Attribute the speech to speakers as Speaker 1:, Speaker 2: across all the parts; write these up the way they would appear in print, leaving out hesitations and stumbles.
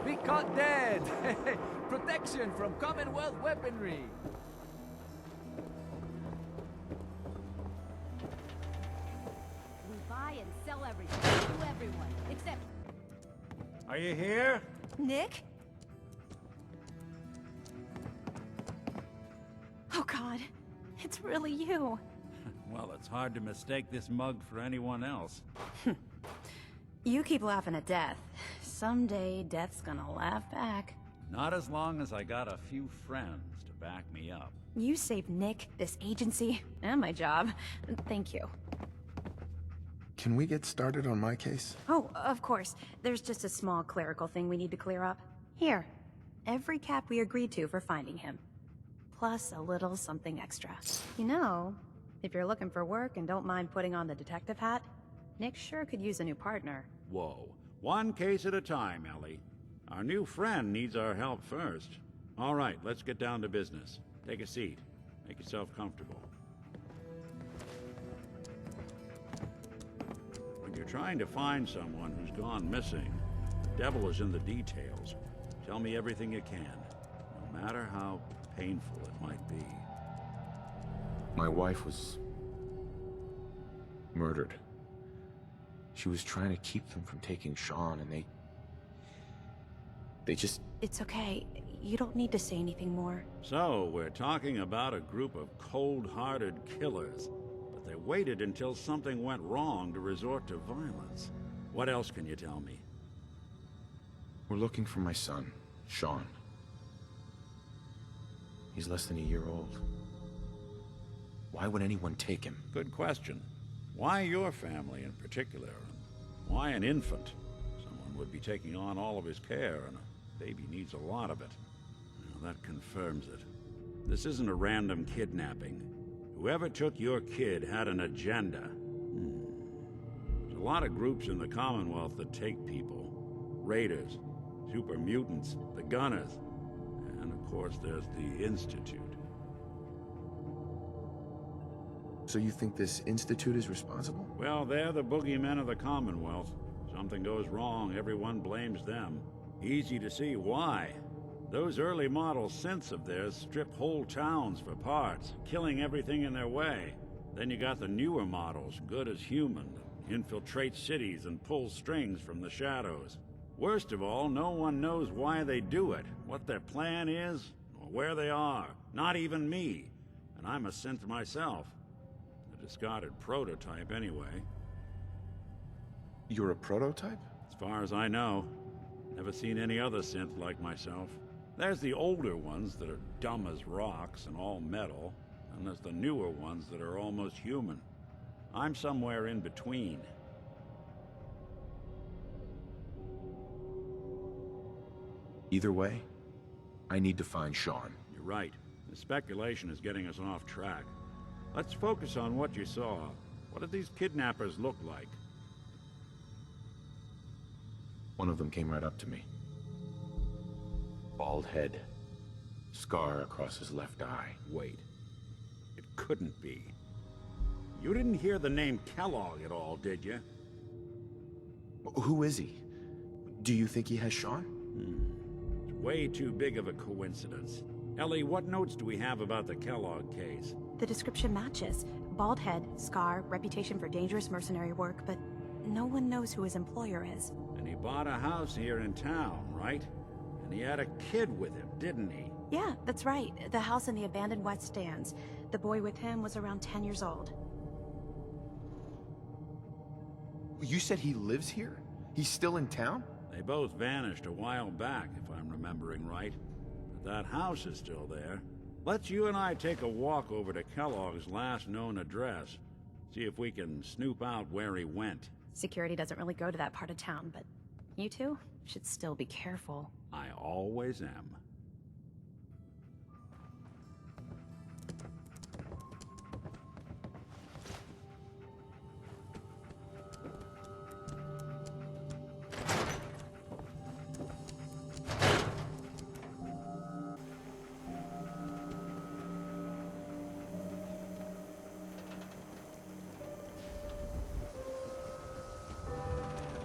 Speaker 1: Be caught dead! Protection from Commonwealth weaponry!
Speaker 2: We buy and sell everything to everyone, except...
Speaker 3: Are you here?
Speaker 4: Nick? Oh God, it's really you.
Speaker 3: Well, it's hard to mistake this mug for anyone else.
Speaker 4: You keep laughing at death. Someday, death's gonna laugh back.
Speaker 3: Not as long as I got a few friends to back me up.
Speaker 4: You saved Nick, this agency, and my job. Thank you.
Speaker 5: Can we get started on my case?
Speaker 4: Oh, of course. There's just a small clerical thing we need to clear up. Here. Every cap we agreed to for finding him. Plus a little something extra. You know, if you're looking for work and don't mind putting on the detective hat, Nick sure could use a new partner.
Speaker 3: Whoa. One case at a time, Ellie. Our new friend needs our help first. All right, let's get down to business. Take a seat. Make yourself comfortable. When you're trying to find someone who's gone missing, the devil is in the details. Tell me everything you can, no matter how painful it might be.
Speaker 5: My wife was murdered. She was trying to keep them from taking Sean, and they just...
Speaker 4: It's okay. You don't need to say anything more.
Speaker 3: So, we're talking about a group of cold-hearted killers, but they waited until something went wrong to resort to violence. What else can you tell me?
Speaker 5: We're looking for my son, Sean. He's less than a year old. Why would anyone take him?
Speaker 3: Good question. Why your family in particular? Why an infant? Someone would be taking on all of his care, and a baby needs a lot of it. Well, that confirms it. This isn't a random kidnapping. Whoever took your kid had an agenda. There's a lot of groups in the Commonwealth that take people. Raiders, super mutants, the Gunners, and of course there's the Institute.
Speaker 5: So you think this Institute is responsible?
Speaker 3: Well, they're the boogeymen of the Commonwealth. Something goes wrong, everyone blames them. Easy to see why. Those early model synths of theirs strip whole towns for parts, killing everything in their way. Then you got the newer models, good as human, infiltrate cities and pull strings from the shadows. Worst of all, no one knows why they do it, what their plan is, or where they are. Not even me. And I'm a synth myself. A discarded prototype, anyway.
Speaker 5: You're a prototype?
Speaker 3: As far as I know. Never seen any other synth like myself. There's the older ones that are dumb as rocks and all metal, and there's the newer ones that are almost human. I'm somewhere in between.
Speaker 5: Either way, I need to find Sean.
Speaker 3: You're right. The speculation is getting us off track. Let's focus on what you saw. What did these kidnappers look like?
Speaker 5: One of them came right up to me. Bald head. Scar across his left eye.
Speaker 3: Wait. It couldn't be. You didn't hear the name Kellogg at all, did you?
Speaker 5: Who is he? Do you think he has Sean?
Speaker 3: It's way too big of a coincidence. Ellie, what notes do we have about the Kellogg case?
Speaker 4: The description matches. Bald head, scar, reputation for dangerous mercenary work, but no one knows who his employer is.
Speaker 3: And he bought a house here in town, right? And he had a kid with him, didn't he?
Speaker 4: Yeah, that's right. The house in the abandoned West Stands. The boy with him was around 10 years old.
Speaker 5: You said he lives here? He's still in town?
Speaker 3: They both vanished a while back, if I'm remembering right. But that house is still there. Let's you and I take a walk over to Kellogg's last known address. See if we can snoop out where he went.
Speaker 4: Security doesn't really go to that part of town, but you two should still be careful.
Speaker 3: I always am.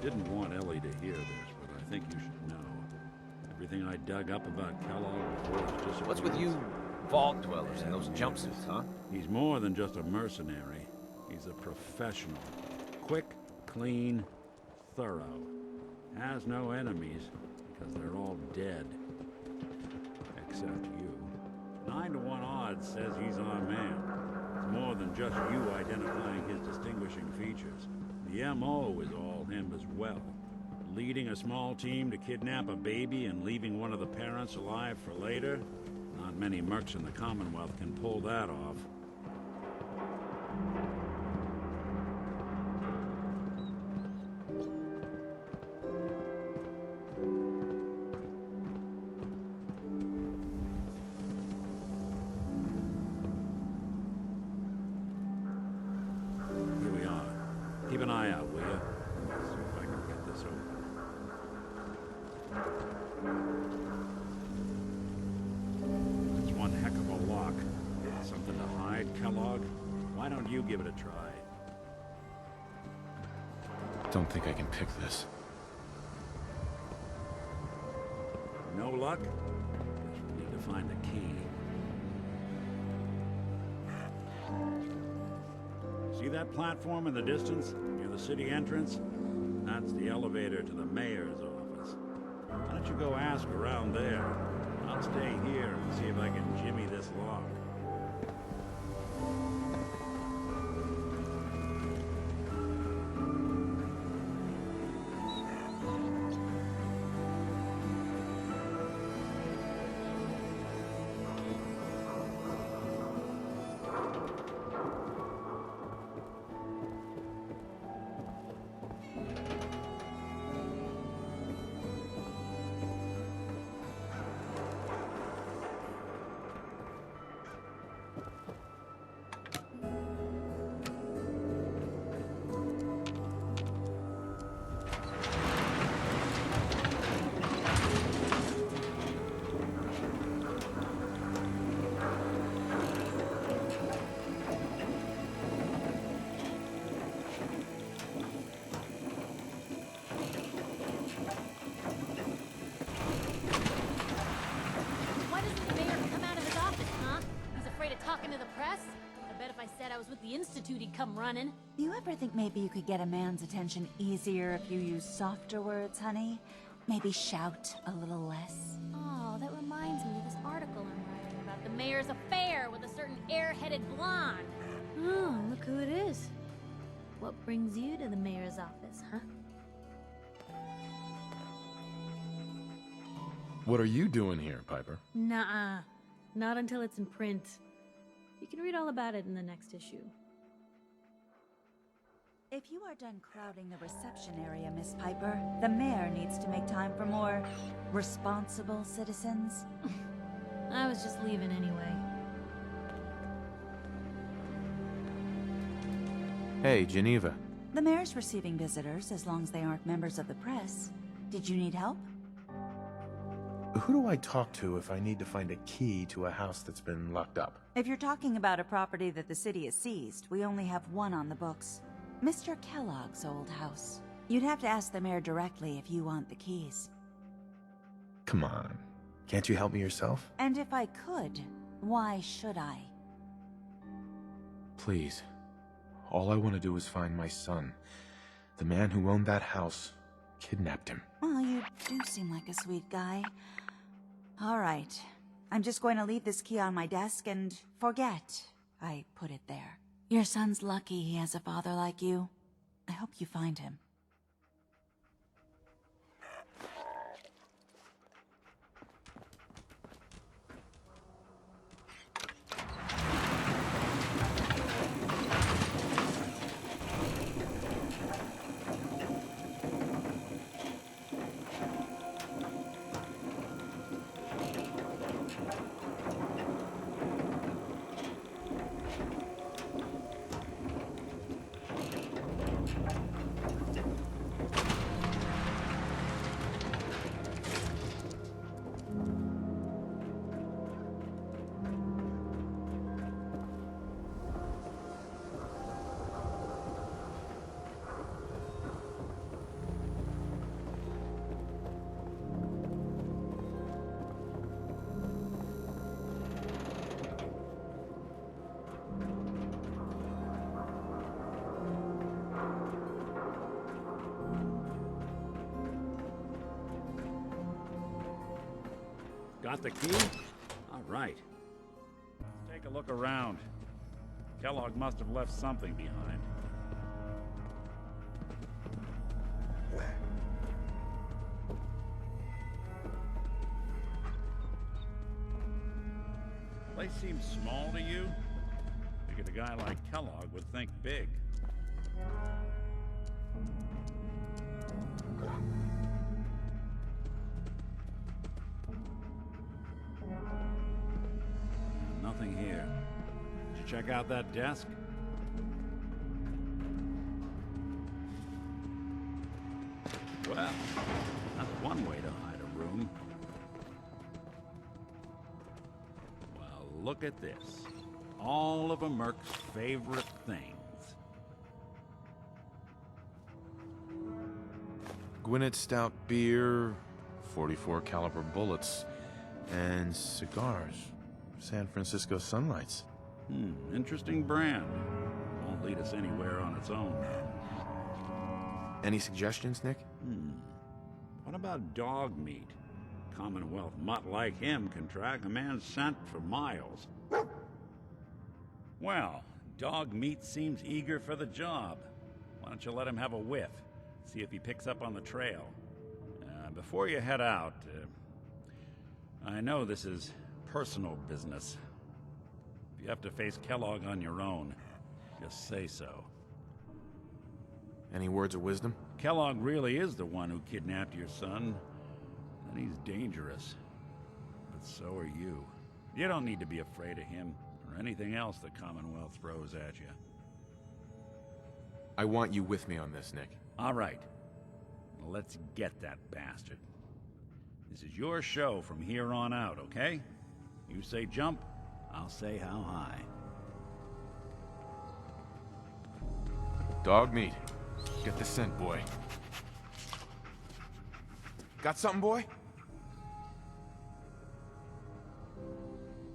Speaker 3: Didn't want Ellie to hear this, but I think you should know. Anything I dug up about Kellogg before it's just...
Speaker 5: What's with you vault dwellers in those jumpsuits, huh?
Speaker 3: He's more than just a mercenary. He's a professional. Quick, clean, thorough. Has no enemies, because they're all dead. Except you. 9 to 1 odds says he's our man. It's more than just you identifying his distinguishing features. The M.O. is all him as well. Leading a small team to kidnap a baby and leaving one of the parents alive for later? Not many mercs in the Commonwealth can pull that off. Here we are. Keep an eye out, will you? See if I can get this open. It's one heck of a lock. Something to hide, Kellogg? Why don't you give it a try?
Speaker 5: Don't think I can pick this.
Speaker 3: No luck? Guess we need to find the key. See that platform in the distance, near the city entrance? That's the elevator to the mayor's office. Why don't you go ask around there? I'll stay here and see if I can jimmy this lock.
Speaker 2: Why doesn't the mayor come out of his office, huh? He's afraid of talking to the press? I bet if I said I was with the Institute, he'd come running.
Speaker 6: Do you ever think maybe you could get a man's attention easier if you use softer words, honey? Maybe shout a little less?
Speaker 2: Oh, that reminds me of this article I'm writing about the mayor's affair with a certain airheaded blonde. Oh, look who it is. What brings you to the mayor's office, huh?
Speaker 5: What are you doing here, Piper?
Speaker 2: Nuh-uh. Not until it's in print. You can read all about it in the next issue.
Speaker 6: If you are done crowding the reception area, Miss Piper, the mayor needs to make time for more responsible citizens.
Speaker 2: I was just leaving anyway.
Speaker 5: Hey, Geneva.
Speaker 6: The mayor's receiving visitors as long as they aren't members of the press. Did you need help?
Speaker 7: Who do I talk to if I need to find a key to a house that's been locked up?
Speaker 6: If you're talking about a property that the city has seized, we only have one on the books. Mr. Kellogg's old house. You'd have to ask the mayor directly if you want the keys.
Speaker 7: Come on. Can't you help me yourself?
Speaker 6: And if I could, why should I?
Speaker 5: Please. All I want to do is find my son. The man who owned that house kidnapped him.
Speaker 6: Well, you do seem like a sweet guy. All right. I'm just going to leave this key on my desk and forget I put it there. Your son's lucky he has a father like you. I hope you find him.
Speaker 3: Got the key? All right. Let's take a look around. Kellogg must have left something behind. Place seems small to you? Figured a guy like Kellogg would think big. Nothing here. Did you check out that desk? Well, that's one way to hide a room. Well, look at this. All of a merc's favorite things.
Speaker 5: Gwinnett Stout beer, 44 caliber bullets, and cigars. San Francisco Sunlights.
Speaker 3: Interesting brand. Won't lead us anywhere on its own.
Speaker 5: Any suggestions, Nick?
Speaker 3: What about dog meat? Commonwealth mutt like him can track a man's scent for miles. Well, dog meat seems eager for the job. Why don't you let him have a whiff? See if he picks up on the trail. Before you head out, I know this is personal business. If you have to face Kellogg on your own, just say so.
Speaker 5: Any words of wisdom?
Speaker 3: Kellogg really is the one who kidnapped your son, and he's dangerous. But so are you. You don't need to be afraid of him, or anything else the Commonwealth throws at you.
Speaker 5: I want you with me on this, Nick.
Speaker 3: All right. Well, let's get that bastard. This is your show from here on out, okay? You say jump, I'll say how high.
Speaker 5: Dog meat. Get the scent, boy. Got something, boy?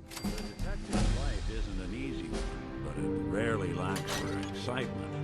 Speaker 3: The detective's life isn't an easy one, but it rarely lacks for excitement.